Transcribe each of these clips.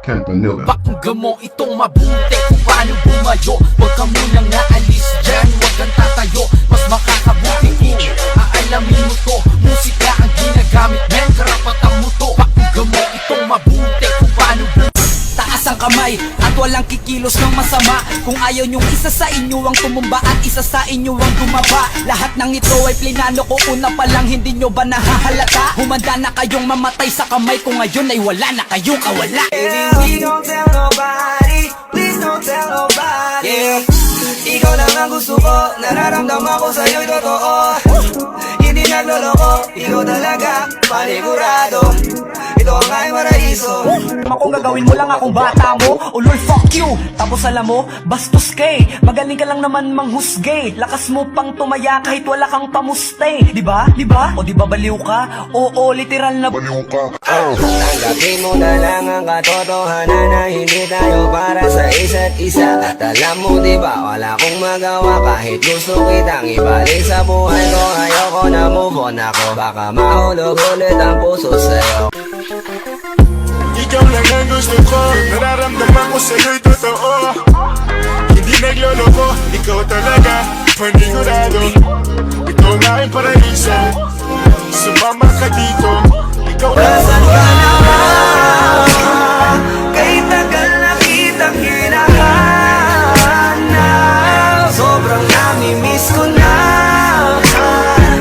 Campanilla. Pakinggan mo itong mabuti kung paano bumayo. Huwag ka munang naalis dyan, huwag kang tatayo. Mas makakabuti ko, aalamin mo to. Musika ang ginagamit, men, karapatan mo to. Pakinggan mo itong mabuti kung paano bumayo. Taas ang kamay at walang kikilos ng masama. Kung ayaw nyong isa sa inyo ang tumumba at isa sa inyo ang dumaba. Lahat ng ito ay plinano ko una pa lang, hindi nyo ba nahahalata? Humanda na kayong mamatay sa kamay ko ngayon ay wala na kayong kawala. Baby, we don't tell nobody, please don't tell nobody. Yeah. Ikaw lang ang gusto ko, nararamdaman ko sa'yo'y totoo. Hindi nagloloko, ikaw talaga, panigurado. Ito ang aking paraiso. Kung gagawin mo lang akong bata mo, ulol fuck you. Tapos alam mo, bastos kay, magaling ka lang naman manghusgay. Lakas mo pang tumaya kahit wala kang pamustay. Diba? Diba? O diba baliw ka? Oo, literal na baliw ka. Tanggapin mo na lang ang katotohanan na hindi tayo para sa isa't isa. At alam mo diba, wala akong magawa kahit gusto kitang ibalik sa buhay ko. Ayoko na move on ako, baka mahulog ulit ang puso sa'yo. Ikaw lang ang gusto ko, nararamdaman ko sa'yo'y totoo. Hindi nagloloko, ikaw talaga, panigurado. Ito ang aking paraiso, sumama ka dito. Ikaw lang Nasaan ka na ba? Kay tagal na kitang hinahanap. Sobrang namimiss ko na.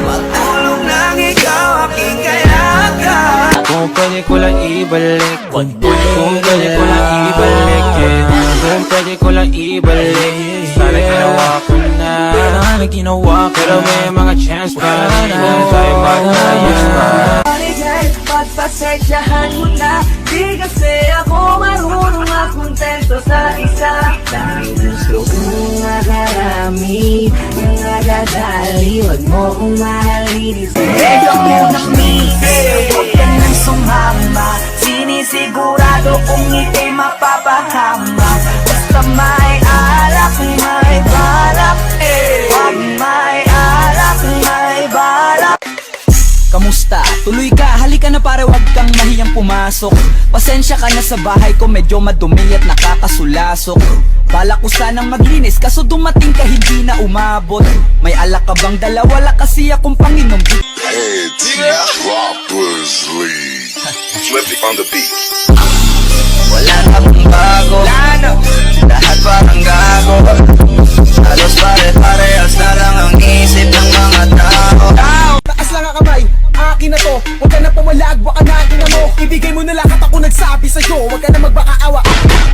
Magtulog nang ikaw aking kailangan. Kung pwede ko lang ibalik, kung pwede ko lang ibalik, kung pwede ko lang ibalik. Sana ginawa ko na, sana ginawa ko. Pero may mga chance pa, hindi na tayo mag-ayos pa. Pagpasensyahan mo na, di kasi ako marunong makontento sa isa. Dahil gusto kong makarami, nangagadali, wag mo kong mahalin. Huwag ka nang sumama, sinisigurado kung ika'y mapapahama. Basta may alak, may balak, wag may alak, may balak. Kamusta? Tuloy ka, halika na pare, wag kang mahiyang pumasok. Pasensya ka na sa bahay ko, medyo madumi at nakakasulasok. Balak ko sanang maglinis, kaso dumating ka hindi na umabot. May alak ka bang dala? Wala kasi akong panginom. Hey, T-Roppers League. Flip it on the beat. Wala namang bago, lahat parang gago. Halos pare-parehas na lang ang isip ng mga tao. Taas lang ang kamay, akin na to. Huwag ka na pumalag, baka natin na mo. Ibigay mo na lahat ako nagsabi sa'yo. Huwag ka na magbakaawa,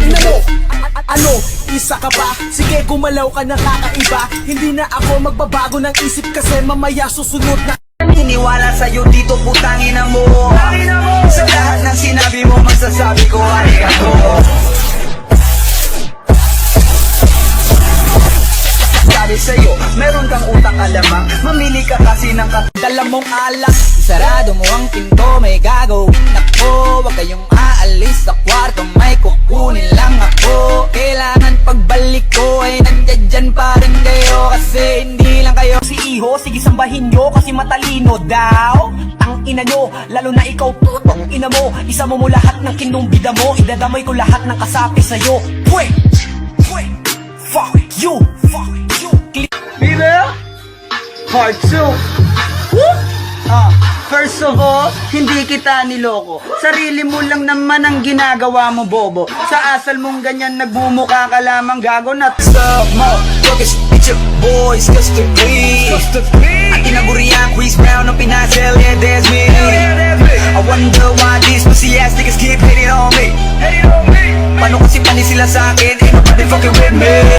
ina mo. Ano, isa ka ba? Sige, gumalaw ka na kakaiba. Hindi na ako magbabago ng isip kasi mamaya susunod na. Naniniwala sa'yo dito, putangin na mo. Sa lahat ng sinabi mo, magsasabi ko arigato. Sabi sa'yo, meron kang utang alamang. Mamili ka kasi ng Dala mong alak, sarado mo ang pinto, may gagawin ako. Huwag kayong aalis sa kwarto, may kukunin lang ako. Kailangan pagbalik ko ay nandyan dyan pa rin kayo, kasi hindi lang kayo. Si Iho, sige sambahin nyo kasi matalino daw. Ang ina nyo, lalo na ikaw putong ina mo. Isa mo lahat ng kinumbida mo, idadamay ko lahat ng kasapi sa'yo. Pwe! Pwe! Fuck you! Fuck you! Bibe? Part 2. First of all, hindi kita niloko. Sarili mo lang naman ang ginagawa mo, bobo. Sa asal mong ganyan, nagbumuka ka lamang gago na stop mo. Focus, it's your boys, custom clean. At tinagurian, quiz round, ang pinasel, yeah, there's me. I wonder why these pussy ass niggas keep hitting on me. Paano kasi panis sila sa akin, ain't nobody fucking with me.